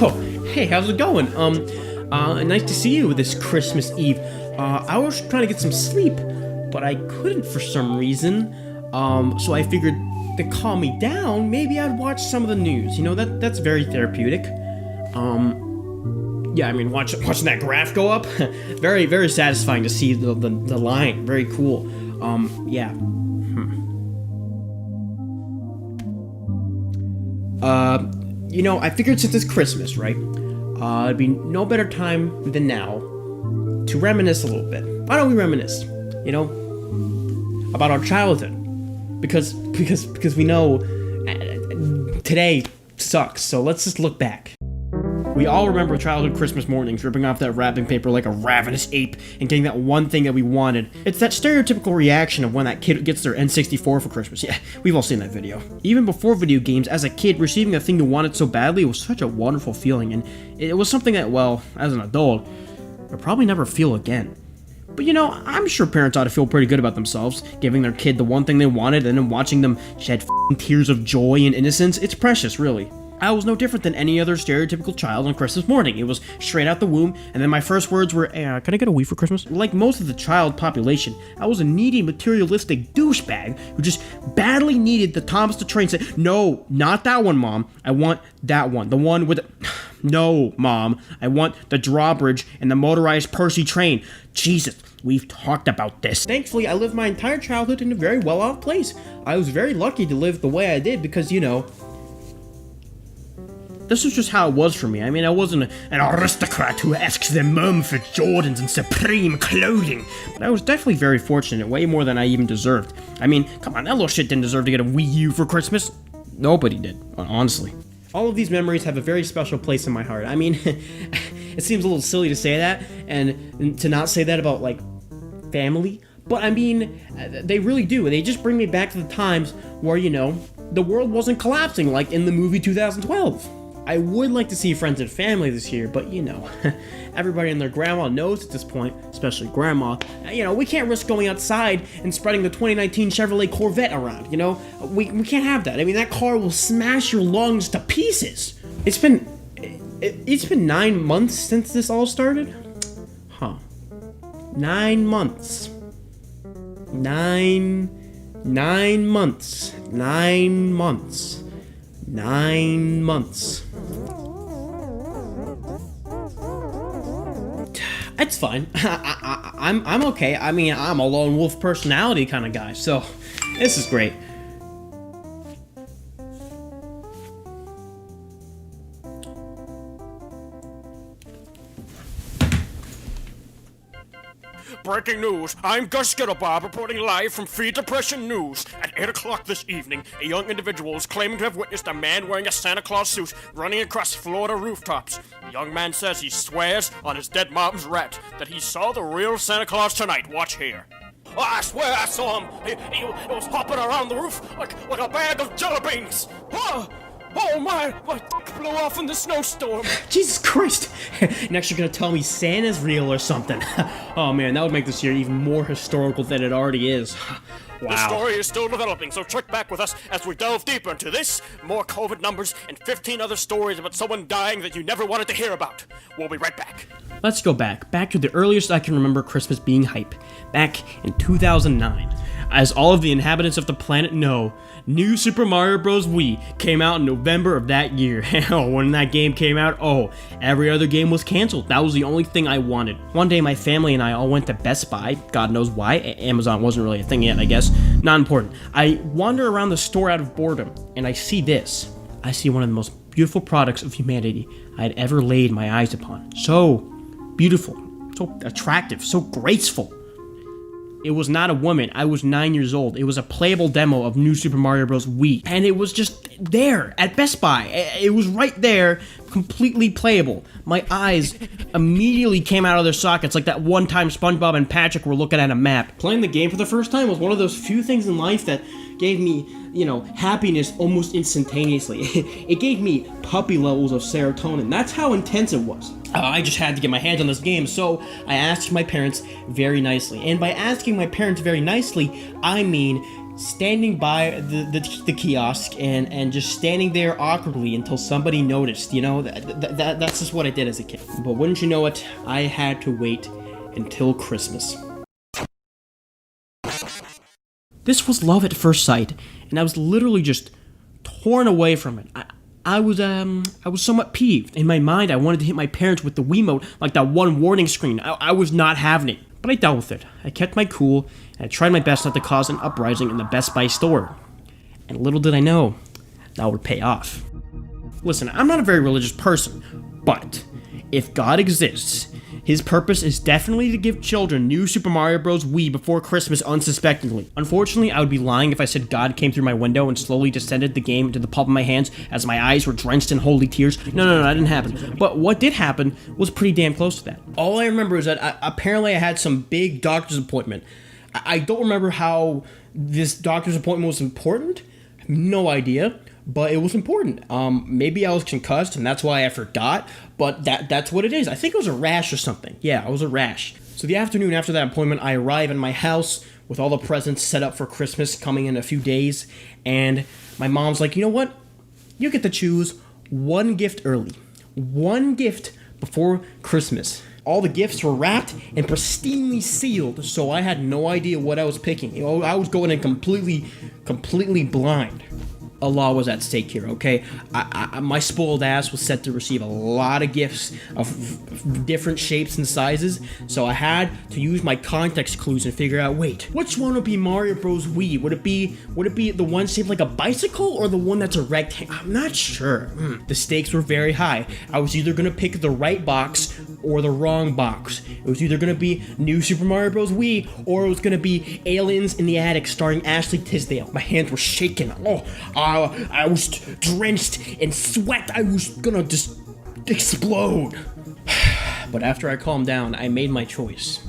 Oh, hey, how's it going? Nice to see you this Christmas Eve. I was trying to get some sleep, but I couldn't for some reason. So I figured to calm me down, maybe I'd watch some of the news. You know, that's very therapeutic. Yeah, I mean, watching that graph go up, very, very satisfying to see the line. Very cool. Yeah. You know, I figured since it's Christmas, right? It'd be no better time than now to reminisce a little bit. Why don't we reminisce? You know, about our childhood, because we know today sucks. So let's just look back. We all remember childhood Christmas mornings, ripping off that wrapping paper like a ravenous ape and getting that one thing that we wanted. It's that stereotypical reaction of when that kid gets their N64 for Christmas. Yeah, we've all seen that video. Even before video games, as a kid, receiving the thing you wanted so badly was such a wonderful feeling, and it was something that, well, as an adult, I'll probably never feel again. But you know, I'm sure parents ought to feel pretty good about themselves, giving their kid the one thing they wanted and then watching them shed tears of joy and innocence. It's precious, really. I was no different than any other stereotypical child on Christmas morning. It was straight out the womb, and then my first words were, can I get a Wii for Christmas? Like most of the child population, I was a needy, materialistic douchebag who just badly needed the Thomas the Train set. No, not that one, Mom. I want that one. The one with the... No, Mom. I want the drawbridge and the motorized Percy train. Jesus, we've talked about this. Thankfully, I lived my entire childhood in a very well-off place. I was very lucky to live the way I did because, you know... This is just how it was for me. I mean, I wasn't an aristocrat who asks their mum for Jordans and Supreme clothing. But I was definitely very fortunate, way more than I even deserved. I mean, come on, that little shit didn't deserve to get a Wii U for Christmas. Nobody did, honestly. All of these memories have a very special place in my heart. I mean, it seems a little silly to say that, and to not say that about, like, family. But, I mean, they really do. They just bring me back to the times where, you know, the world wasn't collapsing like in the movie 2012. I would like to see friends and family this year, but you know, everybody and their grandma knows at this point, especially grandma, you know, we can't risk going outside and spreading the 2019 Chevrolet Corvette around, you know? We can't have that. I mean, that car will smash your lungs to pieces. It's been 9 months since this all started? Huh. 9 months. 9 months. 9 months. 9 months. It's fine. I'm okay. I mean, I'm a lone wolf personality kind of guy, so this is great. Breaking news, I'm Gus Skittlebob reporting live from Feed Depression News. At 8 o'clock this evening, a young individual is claiming to have witnessed a man wearing a Santa Claus suit running across Florida rooftops. The young man says he swears on his dead mom's rat that he saw the real Santa Claus tonight. Watch here. Oh, I swear I saw him. He was hopping around the roof like a bag of jelly beans. Oh my blew off in the snowstorm. Jesus Christ. Next you're gonna tell me Santa's real or something. Oh man, that would make this year even more historical than it already is. Wow. The story is still developing, so check back with us as we delve deeper into this, more COVID numbers, and 15 other stories about someone dying that you never wanted to hear about. We'll be right back. Let's go back to the earliest I can remember Christmas being hype, back in 2009. As all of the inhabitants of the planet know, New Super Mario Bros. Wii came out in November of that year. When that game came out, every other game was canceled. That was the only thing I wanted. One day my family and I all went to Best Buy. God knows why. Amazon wasn't really a thing yet, I guess. Not important. I wander around the store out of boredom, and I see this. I see one of the most beautiful products of humanity I had ever laid my eyes upon. So beautiful, so attractive, so graceful. It was not a woman. I was 9 years old. It was a playable demo of New Super Mario Bros. Wii. And it was just there at Best Buy. It was right there, completely playable. My eyes immediately came out of their sockets like that one time SpongeBob and Patrick were looking at a map. Playing the game for the first time was one of those few things in life that gave me, happiness almost instantaneously. It gave me puppy levels of serotonin. That's how intense it was. I just had to get my hands on this game, so I asked my parents very nicely. And by asking my parents very nicely, I mean standing by the kiosk and just standing there awkwardly until somebody noticed. That's just what I did as a kid. But wouldn't you know it, I had to wait until Christmas. This was love at first sight, and I was literally just torn away from it. I was somewhat peeved. In my mind, I wanted to hit my parents with the Wiimote like that one warning screen. I was not having it. But I dealt with it. I kept my cool, and I tried my best not to cause an uprising in the Best Buy store. And little did I know, that would pay off. Listen, I'm not a very religious person, but if God exists, his purpose is definitely to give children New Super Mario Bros. Wii before Christmas unsuspectingly. Unfortunately, I would be lying if I said God came through my window and slowly descended the game into the palm of my hands as my eyes were drenched in holy tears. No, that didn't happen. But what did happen was pretty damn close to that. All I remember is that apparently I had some big doctor's appointment. I don't remember how this doctor's appointment was important. I have no idea. But it was important. Maybe I was concussed, and that's why I forgot. But that's what it is. I think it was a rash or something. Yeah, it was a rash. So the afternoon after that appointment, I arrive in my house with all the presents set up for Christmas coming in a few days. And my mom's like, you know what? You get to choose one gift early. One gift before Christmas. All the gifts were wrapped and pristinely sealed, so I had no idea what I was picking. I was going in completely blind. Allah was at stake here, okay? My spoiled ass was set to receive a lot of gifts of different shapes and sizes, so I had to use my context clues and figure out, wait, which one would be Mario Bros. Wii? Would it be the one shaped like a bicycle or the one that's a rectangle? I'm not sure. The stakes were very high. I was either gonna pick the right box or the wrong box. It was either gonna be New Super Mario Bros. Wii or it was gonna be Aliens in the Attic starring Ashley Tisdale. My hands were shaking. I was drenched in sweat. I was gonna just explode. But after I calmed down, I made my choice.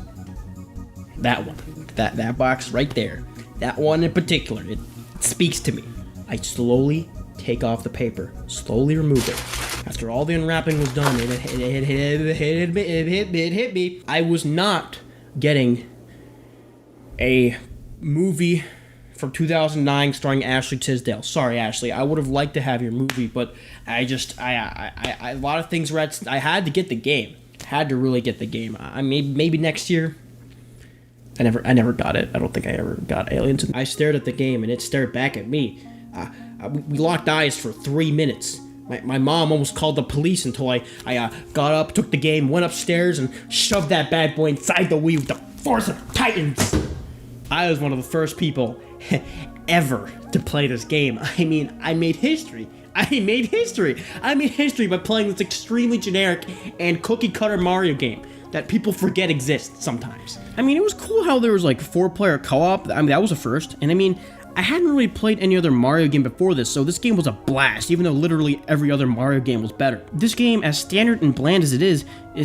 That one. That box right there. That one in particular. It speaks to me. I slowly take off the paper. Slowly remove it. After all the unwrapping was done, it hit me. I was not getting a movie from 2009 starring Ashley Tisdale. Sorry, Ashley. I would have liked to have your movie, but I a lot of things were I had to get the game. Had to really get the game. Maybe next year. I never got it. I don't think I ever got Aliens. I stared at the game and it stared back at me. We locked eyes for 3 minutes. My mom almost called the police until I got up, took the game, went upstairs, and shoved that bad boy inside the Wii with the force of Titans. I was one of the first people ever to play this game. I mean, I made history. I made history by playing this extremely generic and cookie-cutter Mario game that people forget exists sometimes. I mean, it was cool how there was like 4-player co-op. I mean, that was a first. And I mean, I hadn't really played any other Mario game before this, so this game was a blast, even though literally every other Mario game was better. This game, as standard and bland as it is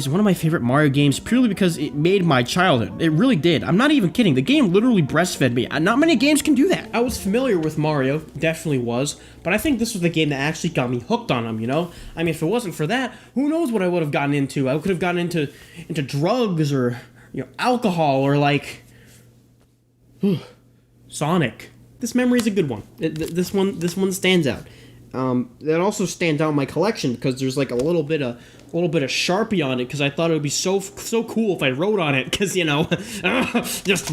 one of my favorite Mario games purely because it made my childhood. It really did. I'm not even kidding. The game literally breastfed me. Not many games can do that. I was familiar with Mario, definitely was, but I think this was the game that actually got me hooked on him, you know? I mean, if it wasn't for that, who knows what I would have gotten into. I could have gotten into drugs or, alcohol or like Sonic. This memory is a good one. This one stands out. That also stands out in my collection because there's like a little bit of Sharpie on it because I thought it would be so cool if I wrote on it because just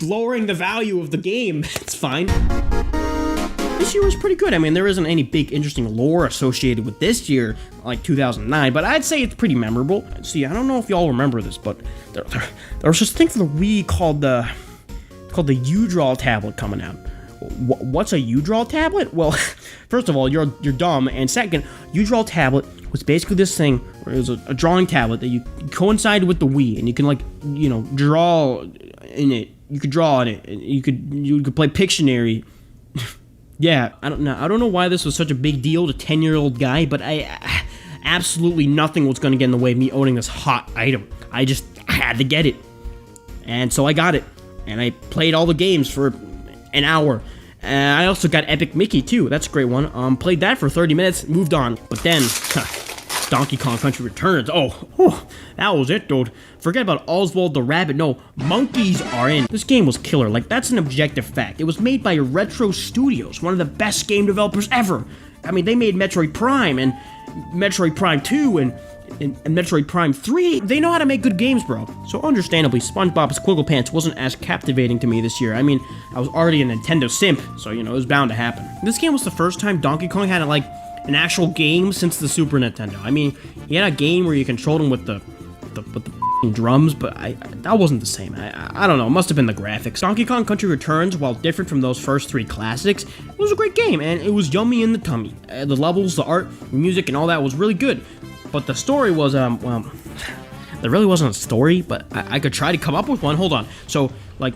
lowering the value of the game. It's fine. This year was pretty good. I mean, there isn't any big interesting lore associated with this year like 2009, but I'd say it's pretty memorable. See, I don't know if y'all remember this, but there was this thing for the Wii called the U-Draw tablet coming out. What's a U-Draw tablet? Well, first of all, you're dumb, and second, U-Draw tablet was basically this thing where it was a drawing tablet that you coincided with the Wii, and you can, like, you know, draw in it. You could draw on it, and you could play Pictionary. Yeah, I don't know why this was such a big deal to 10-year-old guy, but absolutely nothing was going to get in the way of me owning this hot item. I had to get it. And so I got it. And I played all the games for an hour. I also got Epic Mickey, too. That's a great one. Played that for 30 minutes, moved on. But then, Donkey Kong Country Returns. Oh, that was it, dude. Forget about Oswald the Rabbit. No, monkeys are in. This game was killer. Like, that's an objective fact. It was made by Retro Studios, one of the best game developers ever. I mean, they made Metroid Prime and Metroid Prime 2 and Metroid Prime 3. They know how to make good games, bro. So understandably, SpongeBob SquigglePants wasn't as captivating to me this year. I mean, I was already a Nintendo simp, so, you know, it was bound to happen. This game was the first time Donkey Kong had, like, an actual game since the Super Nintendo. I mean, he had a game where you controlled him with the drums, but that wasn't the same. I don't know, it must have been the graphics. Donkey Kong Country Returns, while different from those first 3 classics, it was a great game, and it was yummy in the tummy. The levels, the art, the music, and all that was really good. But the story was, well, there really wasn't a story, but I could try to come up with one. Hold on. So, like,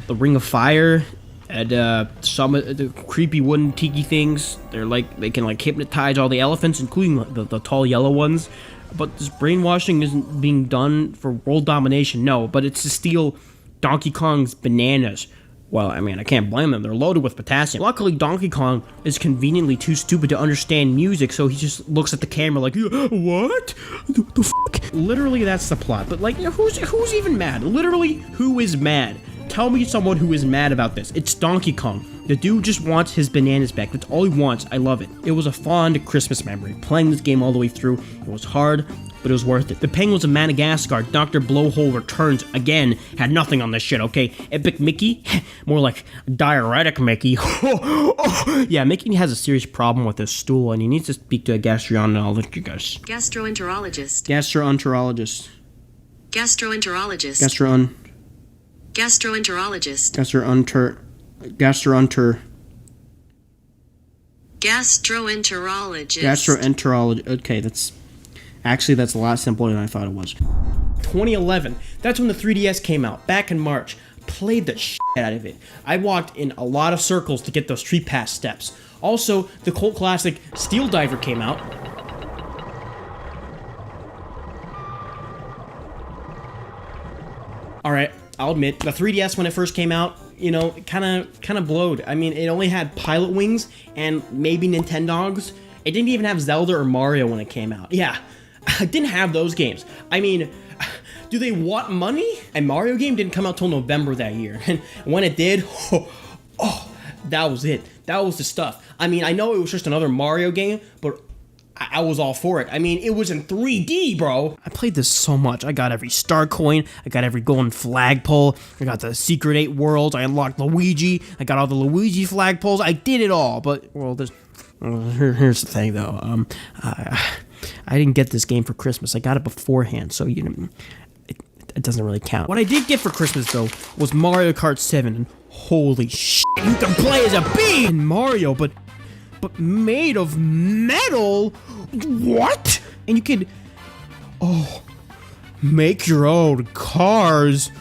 the Ring of Fire, and some of the creepy wooden tiki things, they can, like, hypnotize all the elephants, including the tall yellow ones. But this brainwashing isn't being done for world domination, no, but it's to steal Donkey Kong's bananas. Well, I mean, I can't blame them. They're loaded with potassium. Luckily, Donkey Kong is conveniently too stupid to understand music, so he just looks at the camera like, what? The fuck? Literally, that's the plot. But, like, you know, who's even mad? Literally, who is mad? Tell me someone who is mad about this. It's Donkey Kong. The dude just wants his bananas back. That's all he wants. I love it. It was a fond Christmas memory. Playing this game all the way through, it was hard, but it was worth it. The Penguins of Madagascar, Dr. Blowhole Returns, again, had nothing on this shit, okay? Epic Mickey, more like diuretic Mickey. Yeah, Mickey has a serious problem with his stool, and he needs to speak to a gastroenterologist. Gastroenterologist. Gastroenterologist. Gastroenterologist. Gastroenterologist. Gastroenterologist. Gastroenterologist. Okay, that's a lot simpler than I thought it was. 2011. That's when the 3DS came out, back in March. Played the shit out of it. I walked in a lot of circles to get those Street Pass steps. Also, the cult classic Steel Diver came out. Alright, I'll admit, the 3DS when it first came out, you know, kind of blowed. I mean, it only had Pilot Wings and maybe Nintendogs. It didn't even have Zelda or Mario when it came out. Yeah, I didn't have those games. I mean, do they want money? And Mario game didn't come out till November that year. And when it did, that was it. That was the stuff. I mean, I know it was just another Mario game, but I was all for it. I mean, it was in 3D, bro. I played this so much. I got every star coin. I got every golden flagpole. I got the Secret 8 worlds. I unlocked Luigi. I got all the Luigi flagpoles. I did it all. But, well, here's the thing, though. I didn't get this game for Christmas. I got it beforehand, so, you know, it doesn't really count. What I did get for Christmas, though, was Mario Kart 7. And holy shit, you can play as a bee in Mario, but made of metal? What? And you could, make your own cars.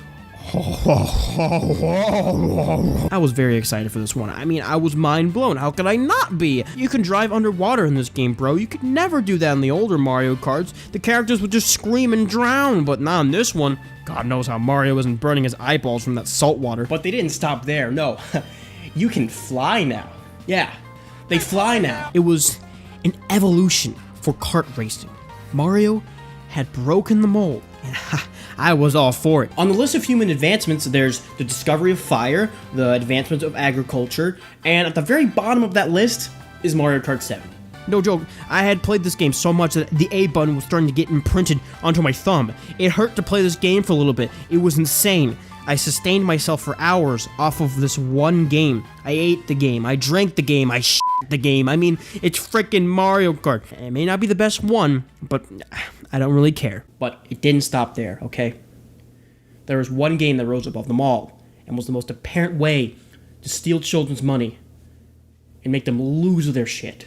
I was very excited for this one. I mean, I was mind blown. How could I not be? You can drive underwater in this game, bro. You could never do that in the older Mario Karts. The characters would just scream and drown, but not in this one. God knows how Mario isn't burning his eyeballs from that salt water. But they didn't stop there, no. You can fly now. Yeah. They fly now. It was an evolution for kart racing. Mario had broken the mold, and I was all for it. On the list of human advancements, there's the discovery of fire, the advancements of agriculture, and at the very bottom of that list is Mario Kart 7. No joke, I had played this game so much that the A button was starting to get imprinted onto my thumb. It hurt to play this game for a little bit. It was insane. I sustained myself for hours off of this one game. I ate the game, I drank the game, I shit the game. I mean, it's freaking Mario Kart. It may not be the best one, but I don't really care. But it didn't stop there, okay? There was one game that rose above them all, and was the most apparent way to steal children's money and make them lose their shit.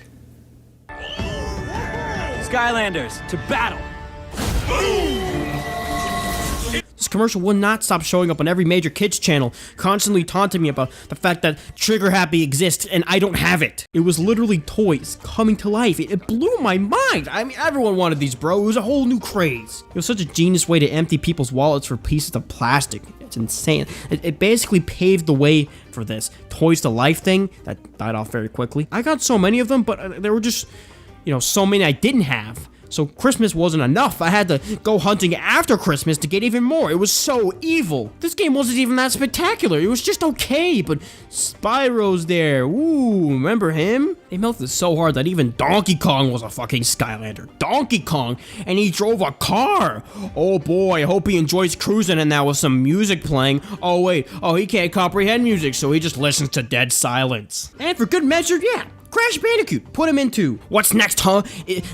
Skylanders, to battle! This commercial will not stop showing up on every major kids channel, constantly taunting me about the fact that Trigger Happy exists and I don't have it. It was literally toys coming to life. It blew my mind. I mean, everyone wanted these, bro. It was a whole new craze. It was such a genius way to empty people's wallets for pieces of plastic. It's insane. It basically paved the way for this Toys to Life thing that died off very quickly. I got so many of them, but there were just, so many I didn't have. So Christmas wasn't enough. I had to go hunting after Christmas to get even more. It was so evil. This game wasn't even that spectacular. It was just okay, but Spyro's there. Ooh, remember him? They melted so hard that even Donkey Kong was a fucking Skylander. Donkey Kong, and he drove a car. Oh boy, I hope he enjoys cruising and that with some music playing. Oh wait, he can't comprehend music, so he just listens to dead silence. And for good measure, yeah. Crash Bandicoot, put him into. What's next, huh?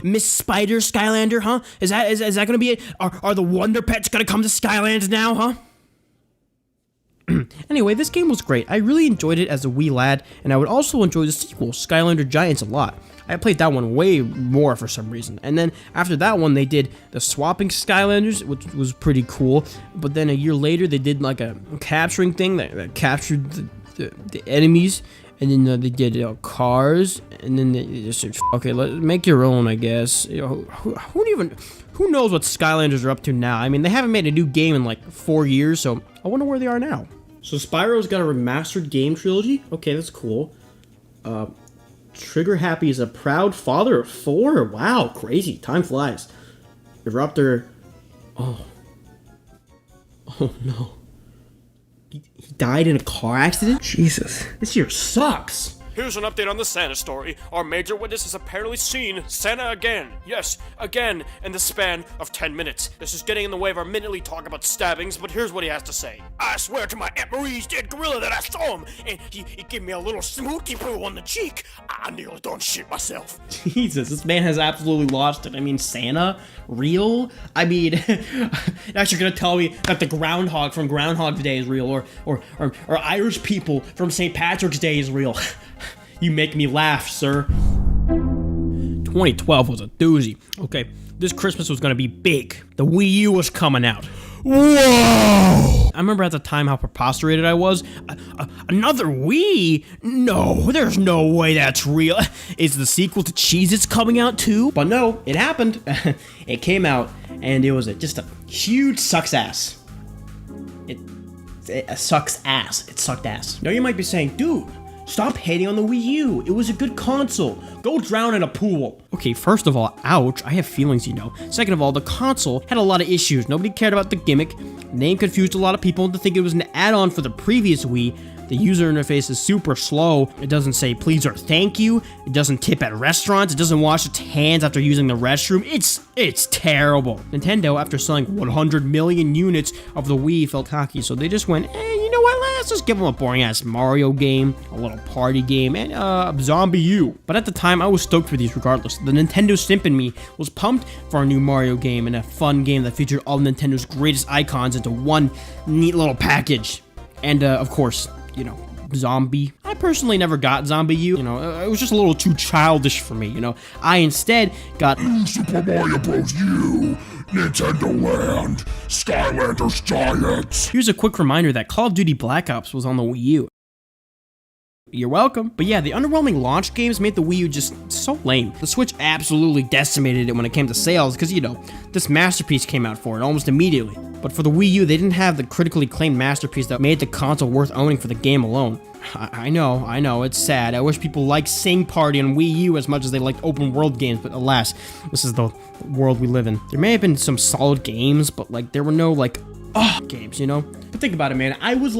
Miss Spider Skylander, huh? Is that gonna be it? Are the Wonder Pets gonna come to Skylands now, huh? Anyway, this game was great. I really enjoyed it as a wee lad, and I would also enjoy the sequel, Skylander Giants, a lot. I played that one way more for some reason. And then after that one, they did the swapping Skylanders, which was pretty cool. But then a year later, they did like a capturing thing that captured the enemies. And then they did cars, and then they just said, okay, make your own, I guess. Who knows what Skylanders are up to now? I mean, they haven't made a new game in like 4 years, so I wonder where they are now. So Spyro's got a remastered game trilogy. Okay, that's cool. Trigger Happy is a proud father of 4. Wow, crazy. Time flies. Eruptor. Oh no. He died in a car accident? Jesus. This year sucks. Here's an update on the Santa story. Our major witness has apparently seen Santa again. Yes, again, in the span of 10 minutes. This is getting in the way of our minutely talk about stabbings, but here's what he has to say. I swear to my Aunt Marie's dead gorilla that I saw him, and he gave me a little smoothie poo on the cheek. I nearly don't shit myself. Jesus, this man has absolutely lost it. I mean, Santa? Real? I mean, now you're gonna tell me that the groundhog from Groundhog Day is real, or Irish people from St. Patrick's Day is real. You make me laugh, sir. 2012 was a doozy. Okay, this Christmas was gonna be big. The Wii U was coming out. Whoa! I remember at the time how preposterous I was. Another Wii? No, there's no way that's real. Is the sequel to Cheez-Its coming out too? But no, it happened. It came out, and it was just a huge sucks ass. It sucks ass. It sucked ass. Now you might be saying, dude, stop hating on the Wii U. It was a good console. Go drown in a pool. Okay, first of all, ouch, I have feelings, Second of all, the console had a lot of issues. Nobody cared about the gimmick. The name confused a lot of people into thinking it was an add-on for the previous Wii. The user interface is super slow. It doesn't say please or thank you. It doesn't tip at restaurants. It doesn't wash its hands after using the restroom. It's terrible. Nintendo, after selling 100 million units of the Wii, felt cocky, so they just went, you know what? Let's just give them a boring-ass Mario game, a little party game, and Zombie U. But at the time, I was stoked for these regardless. The Nintendo simp in me was pumped for a new Mario game and a fun game that featured all Nintendo's greatest icons into one neat little package. And, of course, Zombie. I personally never got Zombie U. It was just a little too childish for me, I instead got Super Mario Bros. U, Nintendo Land, Skylanders Giants. Here's a quick reminder that Call of Duty Black Ops was on the Wii U. You're welcome. But yeah, the underwhelming launch games made the Wii U just so lame. The Switch absolutely decimated it when it came to sales because, this masterpiece came out for it almost immediately. But for the Wii U, they didn't have the critically acclaimed masterpiece that made the console worth owning for the game alone. I know, it's sad. I wish people liked Sing Party on Wii U as much as they liked open world games, but alas, this is the world we live in. There may have been some solid games, but there were no games, But think about it, man. I was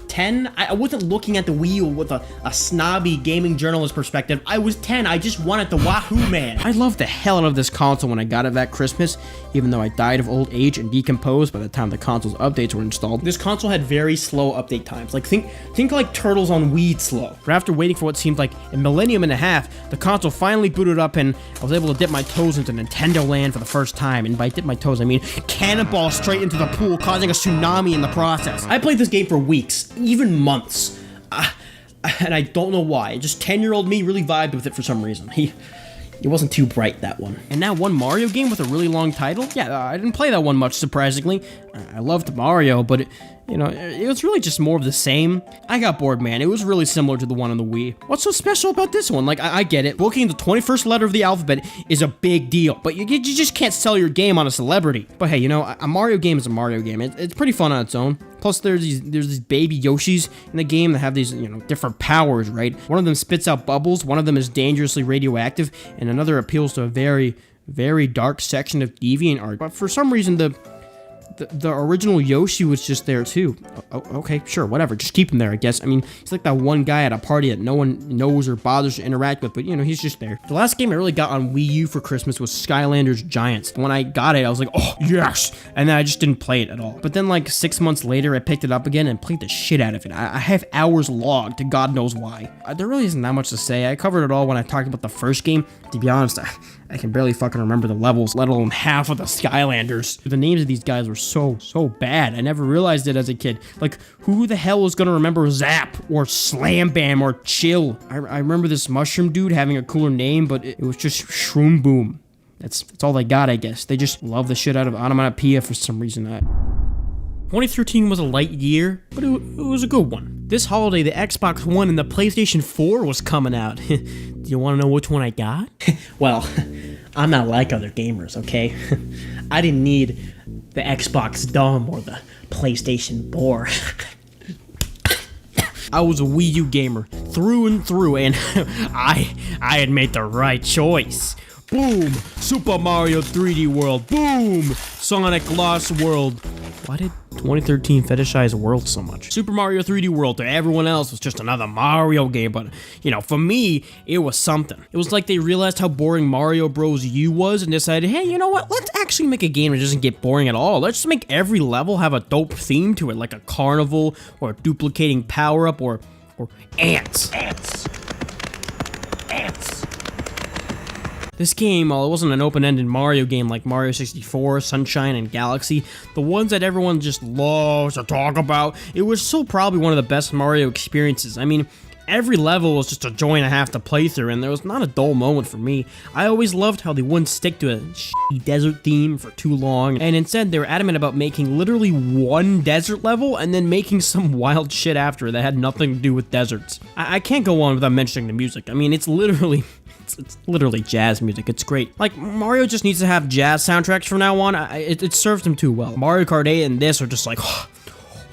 10. I wasn't looking at the Wii U with a snobby gaming journalist perspective. I was 10. I just wanted the Wahoo Man. I loved the hell out of this console when I got it that Christmas, even though I died of old age and decomposed by the time the console's updates were installed. This console had very slow update times. Think like Turtles on Weed slow. But after waiting for what seemed like a millennium and a half, the console finally booted up and I was able to dip my toes into Nintendo Land for the first time. And by dip my toes, I mean cannonball straight into the pool, causing a tsunami in the process. I played this game for weeks, even months, and I don't know why. Just 10-year-old me really vibed with it for some reason. it wasn't too bright, that one. And that one Mario game with a really long title? Yeah, I didn't play that one much, surprisingly. I loved Mario, but it was really just more of the same. I got bored, man. It was really similar to the one on the Wii. What's so special about this one? Like, I get it. Booking the 21st letter of the alphabet is a big deal, but you just can't sell your game on a celebrity. But hey, a Mario game is a Mario game. It's pretty fun on its own. Plus, there's these baby Yoshis in the game that have these, different powers, right? One of them spits out bubbles, one of them is dangerously radioactive, and another appeals to a very, very dark section of deviant art. But for some reason, the original Yoshi was just there too. Okay, sure, whatever. Just keep him there, I guess. I mean, he's like that one guy at a party that no one knows or bothers to interact with, but he's just there. The last game I really got on Wii U for Christmas was Skylanders Giants. When I got it, I was like, oh, yes! And then I just didn't play it at all. But then like 6 months later, I picked it up again and played the shit out of it. I have hours logged to God knows why. There really isn't that much to say. I covered it all when I talked about the first game. To be honest, I can barely fucking remember the levels, let alone half of the Skylanders. The names of these guys were so bad. I never realized it as a kid. Like, who the hell was gonna remember Zap or Slam Bam or Chill? I remember this mushroom dude having a cooler name, but it was just Shroom Boom. That's all they got, I guess. They just love the shit out of onomatopoeia for some reason. 2013 was a light year, but it was a good one. This holiday, the Xbox One and the PlayStation 4 was coming out. Do you want to know which one I got? Well, I'm not like other gamers, okay? I didn't need the Xbox Dumb or the PlayStation Bore. I was a Wii U gamer through and through, and I had made the right choice. Boom! Super Mario 3D World. Boom! Sonic Lost World. Why did 2013 fetishize World so much? Super Mario 3D World to everyone else was just another Mario game, but, for me, it was something. It was like they realized how boring Mario Bros. U was and decided, hey, you know what? Let's actually make a game that doesn't get boring at all. Let's just make every level have a dope theme to it, like a carnival, or a duplicating power-up, or ants. Ants. This game, while it wasn't an open-ended Mario game like Mario 64, Sunshine, and Galaxy, the ones that everyone just loves to talk about, it was still probably one of the best Mario experiences. I mean, every level was just a joy and a half to play through, and there was not a dull moment for me. I always loved how they wouldn't stick to a shitty desert theme for too long, and instead they were adamant about making literally one desert level and then making some wild shit after it that had nothing to do with deserts. I can't go on without mentioning the music. I mean, it's literally jazz music. It's great. Like, Mario just needs to have jazz soundtracks from now on. It serves him too well. Mario Kart 8 and this are just like,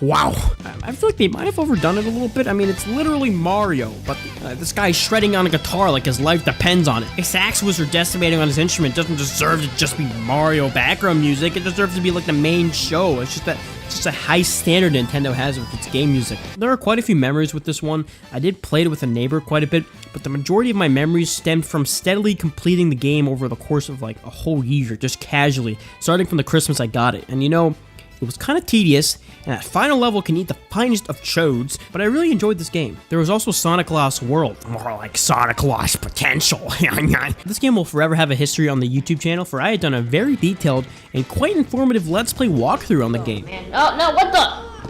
wow. I feel like they might have overdone it a little bit. I mean, it's literally Mario, but this guy's shredding on a guitar like his life depends on it. A sax wizard decimating on his instrument doesn't deserve to just be Mario background music. It deserves to be like the main show. It's just a high standard Nintendo has with its game music. There are quite a few memories with this one. I did play it with a neighbor quite a bit, but the majority of my memories stemmed from steadily completing the game over the course of like a whole year, just casually, starting from the Christmas I got it. And it was kind of tedious, and that final level can eat the finest of chodes, but I really enjoyed this game. There was also Sonic Lost World, more like Sonic Lost Potential. This game will forever have a history on the YouTube channel, for I had done a very detailed and quite informative Let's Play walkthrough on the game. Man. Oh, no,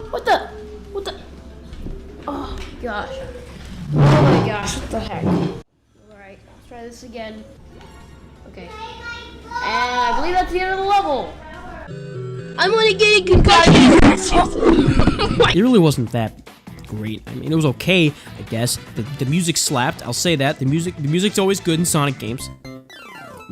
what the? Oh, gosh. Oh my gosh, what the heck? Alright, let's try this again. Okay. And I believe that's the end of the level. I'm gonna get a concussion. It really wasn't that great. I mean, it was okay, I guess. The music slapped. I'll say that. The music's always good in Sonic games,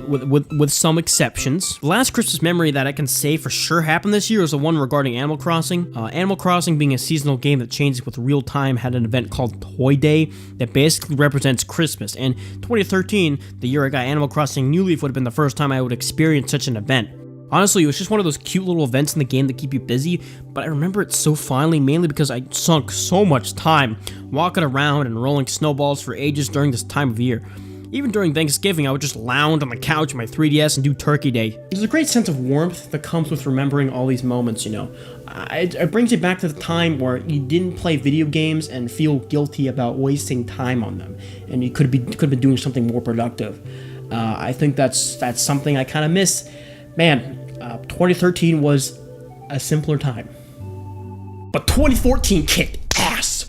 with some exceptions. The last Christmas memory that I can say for sure happened this year is the one regarding Animal Crossing. Animal Crossing, being a seasonal game that changes with real time, had an event called Toy Day that basically represents Christmas. And 2013, the year I got Animal Crossing New Leaf, would have been the first time I would experience such an event. Honestly, it was just one of those cute little events in the game that keep you busy, but I remember it so fondly, mainly because I sunk so much time walking around and rolling snowballs for ages during this time of year. Even during Thanksgiving, I would just lounge on the couch with my 3DS and do Turkey Day. There's a great sense of warmth that comes with remembering all these moments, It brings you back to the time where you didn't play video games and feel guilty about wasting time on them, and you could have been doing something more productive. I think that's something I kind of miss. Man, 2013 was a simpler time. But 2014 kicked ass!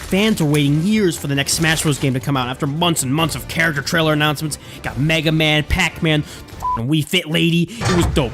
fans were waiting years for the next Smash Bros. Game to come out after months and months of character trailer announcements. Got Mega Man, Pac-Man, and Wii Fit Lady. It was dope.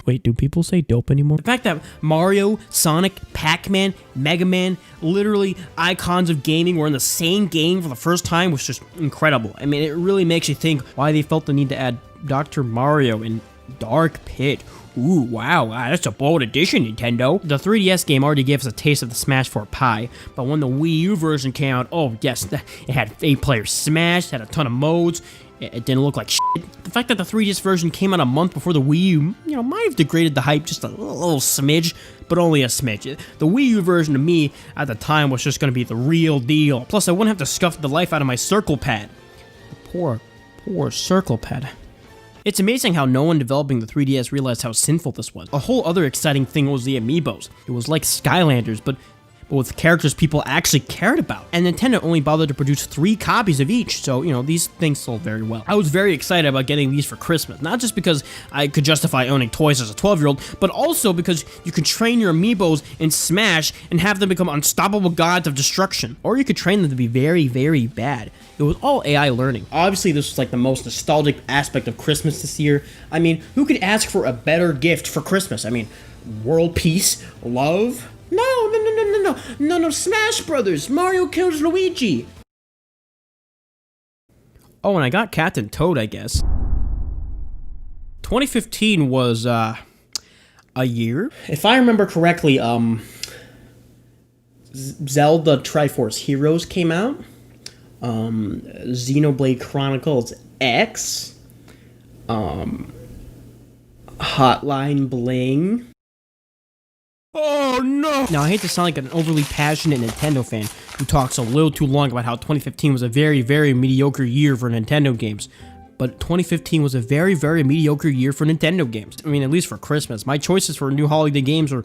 Wait, do people say dope anymore? The fact that Mario, Sonic, Pac-Man, Mega Man, literally icons of gaming were in the same game for the first time was just incredible. I mean, it really makes you think why they felt the need to add Dr. Mario and Dark Pit. Ooh, wow, that's a bold addition, Nintendo. The 3DS game already gave us a taste of the Smash 4 pie, but when the Wii U version came out, oh yes, it had 8-player Smash, had a ton of modes. It didn't look like shit. The fact that the 3DS version came out a month before the Wii U, might have degraded the hype just a little smidge, but only a smidge. The Wii U version to me at the time was just going to be the real deal. Plus, I wouldn't have to scuff the life out of my circle pad. The poor circle pad. It's amazing how no one developing the 3DS realized how sinful this was. A whole other exciting thing was the amiibos. It was like Skylanders, but with characters people actually cared about. And Nintendo only bothered to produce 3 copies of each, so, these things sold very well. I was very excited about getting these for Christmas, not just because I could justify owning toys as a 12-year-old, but also because you could train your amiibos in Smash and have them become unstoppable gods of destruction. Or you could train them to be very, very bad. It was all AI learning. Obviously, this was like the most nostalgic aspect of Christmas this year. I mean, who could ask for a better gift for Christmas? I mean, world peace, love. No, Smash Brothers! Mario kills Luigi! Oh, and I got Captain Toad, I guess. 2015 was, a year? If I remember correctly, Zelda Triforce Heroes came out. Xenoblade Chronicles X. Hotline Bling. Oh no! Now, I hate to sound like an overly passionate Nintendo fan who talks a little too long about how 2015 was a very, very mediocre year for Nintendo games. But 2015 was a very, very mediocre year for Nintendo games. I mean, at least for Christmas. My choices for new holiday games were...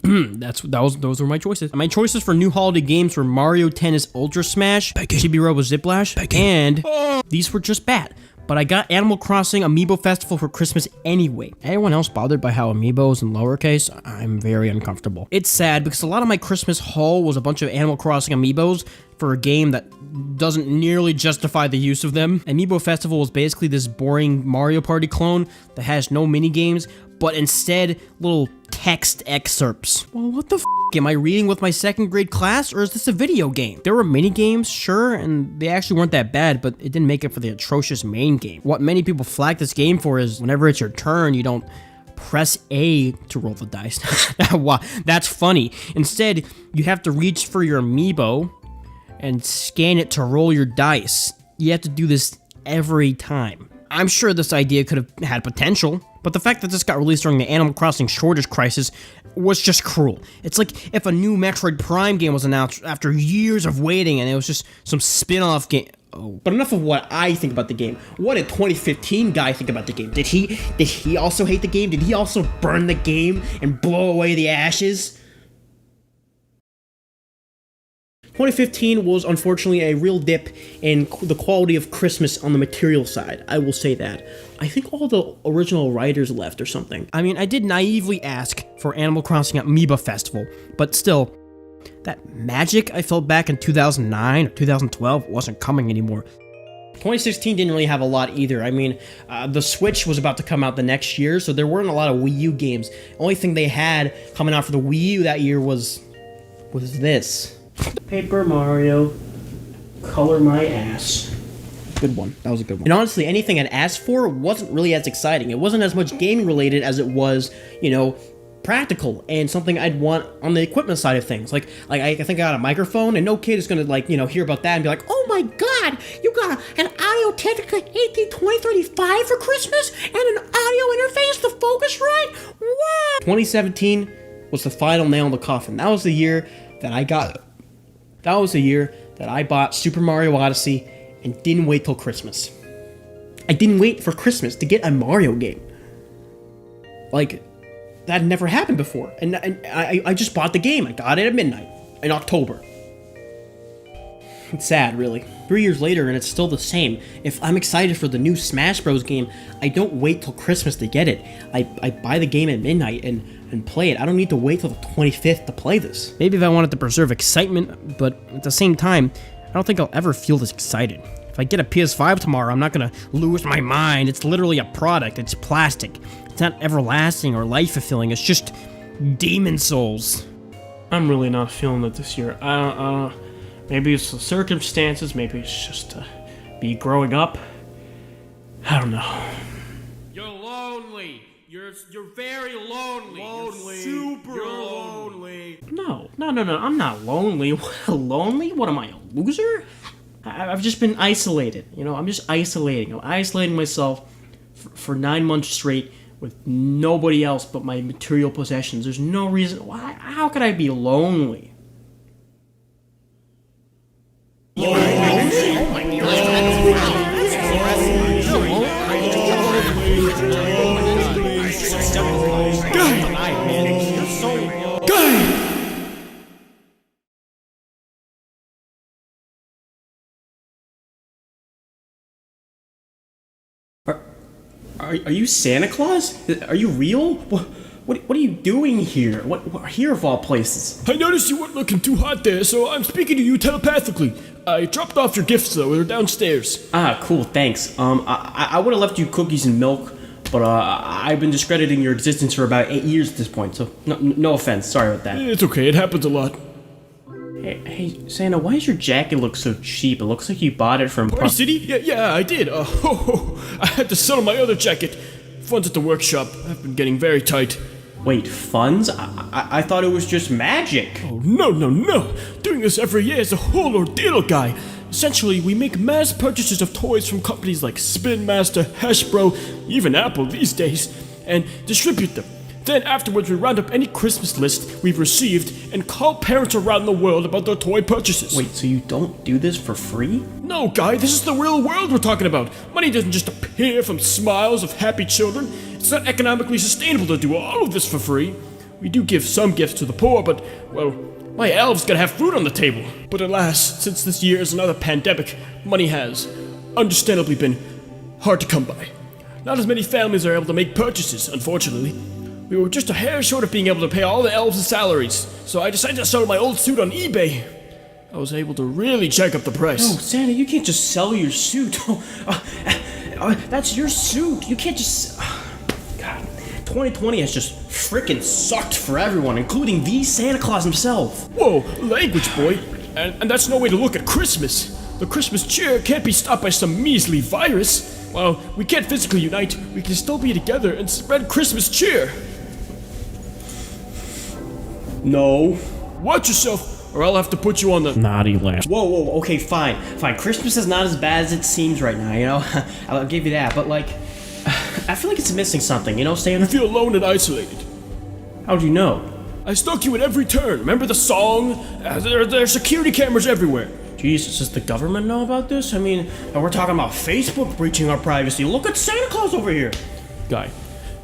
those were my choices. My choices for new holiday games were Mario Tennis Ultra Smash, Chibi Robo Ziplash, and these were just bad. But I got Animal Crossing Amiibo Festival for Christmas anyway. Anyone else bothered by how Amiibos in lowercase? I'm very uncomfortable. It's sad because a lot of my Christmas haul was a bunch of Animal Crossing Amiibos for a game that doesn't nearly justify the use of them. Amiibo Festival was basically this boring Mario Party clone that has no minigames, but instead little text excerpts. Well, what the f***? Am I reading with my 2nd grade class, or is this a video game? There were mini games, sure, and they actually weren't that bad, but it didn't make it for the atrocious main game. What many people flag this game for is whenever it's your turn, you don't press A to roll the dice. Wow, that's funny. Instead, you have to reach for your amiibo and scan it to roll your dice. You have to do this every time. I'm sure this idea could have had potential, but the fact that this got released during the Animal Crossing shortage crisis was just cruel. It's like if a new Metroid Prime game was announced after years of waiting and it was just some spin-off game. Oh. But enough of what I think about the game. What did 2015 guy think about the game? Did he also hate the game? Did he also burn the game and blow away the ashes? 2015 was unfortunately a real dip in the quality of Christmas on the material side. I will say that. I think all the original writers left or something. I mean, I did naively ask for Animal Crossing Amiibo Festival, but still, that magic I felt back in 2009 or 2012 wasn't coming anymore. 2016 didn't really have a lot either. I mean, the Switch was about to come out the next year, so there weren't a lot of Wii U games. The only thing they had coming out for the Wii U that year was this. Paper Mario, color my ass. Good one. That was a good one. And honestly, anything I'd asked for wasn't really as exciting. It wasn't as much gaming related as it was, practical and something I'd want on the equipment side of things. Like I think I got a microphone, and no kid is gonna hear about that and be like, oh my god, you got an Audio Technica AT2035 for Christmas and an audio interface to Focusrite? What? 2017 was the final nail in the coffin. That was the year that I bought Super Mario Odyssey and didn't wait till Christmas. I didn't wait for Christmas to get a Mario game. That had never happened before. And I just bought the game. I got it at midnight in October. It's sad, really. 3 years later and it's still the same. If I'm excited for the new Smash Bros. Game, I don't wait till Christmas to get it. I buy the game at midnight and play it. I don't need to wait till the 25th to play this. Maybe if I wanted to preserve excitement, but at the same time, I don't think I'll ever feel this excited. If I get a PS5 tomorrow, I'm not gonna lose my mind. It's literally a product. It's plastic. It's not everlasting or life-fulfilling. It's just demon souls. I'm really not feeling it this year. Maybe it's the circumstances. Maybe it's just me growing up. I don't know. You're lonely. You're very lonely. Lonely. You're super You're lonely. No. I'm not lonely. Lonely? What am I, a loser? I've just been isolated. I'm just isolating. I'm isolating myself for 9 months straight with nobody else but my material possessions. There's no reason. Why? How could I be lonely? Are you Santa Claus? Are you real? What are you doing here? What here of all places? I noticed you weren't looking too hot there, so I'm speaking to you telepathically. I dropped off your gifts, though. They're downstairs. Ah, cool, thanks. I would have left you cookies and milk, but I've been discrediting your existence for about 8 years at this point, so no offense. Sorry about that. It's okay. It happens a lot. Hey, Santa, why does your jacket look so cheap? It looks like you bought it from... Party City? Yeah, I did. I had to sell my other jacket. Funds at the workshop. I've been getting very tight. Wait, funds? I thought it was just magic. Oh, no. Doing this every year is a whole ordeal, guy. Essentially, we make mass purchases of toys from companies like Spin Master, Hasbro, even Apple these days, and distribute them. Then afterwards, we round up any Christmas list we've received and call parents around the world about their toy purchases. Wait, so you don't do this for free? No, guy, this is the real world we're talking about. Money doesn't just appear from smiles of happy children. It's not economically sustainable to do all of this for free. We do give some gifts to the poor, but, well, my elves gotta have food on the table. But alas, since this year is another pandemic, money has, understandably, been hard to come by. Not as many families are able to make purchases, unfortunately. We were just a hair short of being able to pay all the elves' salaries, so I decided to sell my old suit on eBay. I was able to really jack up the price. No, Santa, you can't just sell your suit. That's your suit. You can't just... God, 2020 has just frickin' sucked for everyone, including the Santa Claus himself. Whoa, language, boy. And that's no way to look at Christmas. The Christmas cheer can't be stopped by some measly virus. While we can't physically unite, we can still be together and spread Christmas cheer. No. Watch yourself, or I'll have to put you on the naughty list. Whoa, okay, fine. Christmas is not as bad as it seems right now, I'll give you that, but I feel like it's missing something, Santa? You feel alone and isolated. How'd you know? I stalk you at every turn. Remember the song? There are security cameras everywhere. Jesus, does the government know about this? I mean, we're talking about Facebook breaching our privacy. Look at Santa Claus over here. Guy,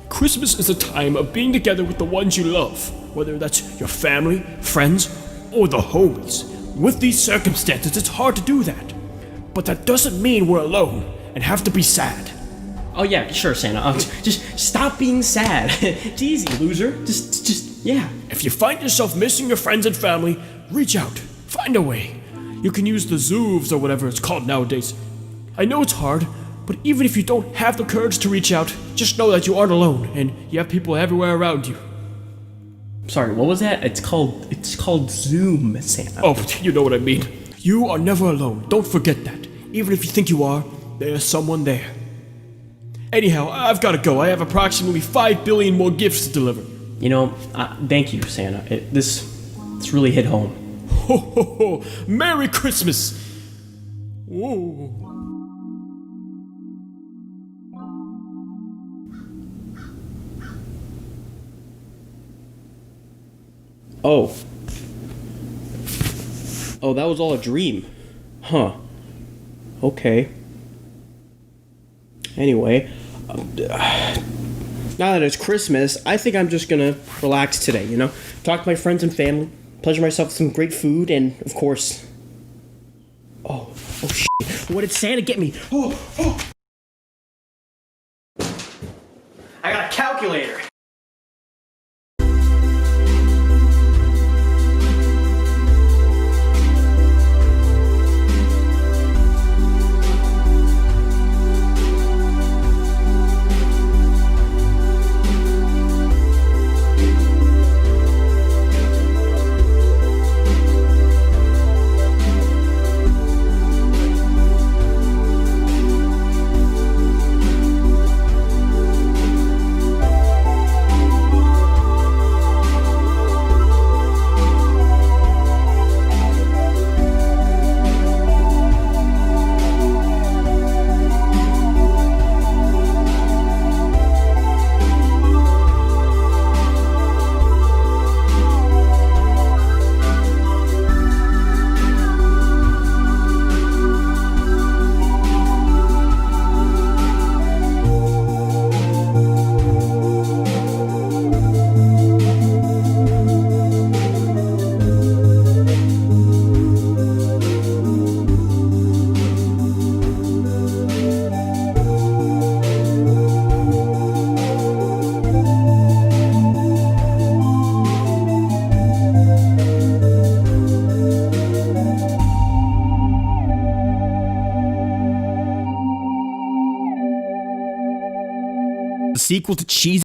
Christmas is a time of being together with the ones you love, whether that's your family, friends, or the homies. With these circumstances, it's hard to do that. But that doesn't mean we're alone and have to be sad. Oh yeah, sure, Santa. Just stop being sad. It's easy, loser. Just, yeah. If you find yourself missing your friends and family, reach out. Find a way. You can use the Zoovs or whatever it's called nowadays. I know it's hard, but even if you don't have the courage to reach out, just know that you aren't alone, and you have people everywhere around you. Sorry, what was that? It's called Zoom, Santa. Oh, you know what I mean. You are never alone. Don't forget that. Even if you think you are, there's someone there. Anyhow, I've gotta go. I have approximately 5 billion more gifts to deliver. Thank you, Santa. This really hit home. Ho ho ho! Merry Christmas! Whoa. Oh, that was all a dream. Huh. Okay. Anyway, now that it's Christmas, I think I'm just gonna relax today, Talk to my friends and family, pleasure myself with some great food, and, of course, Oh shit! What did Santa get me? Oh! I got a calculator. The sequel to Cheese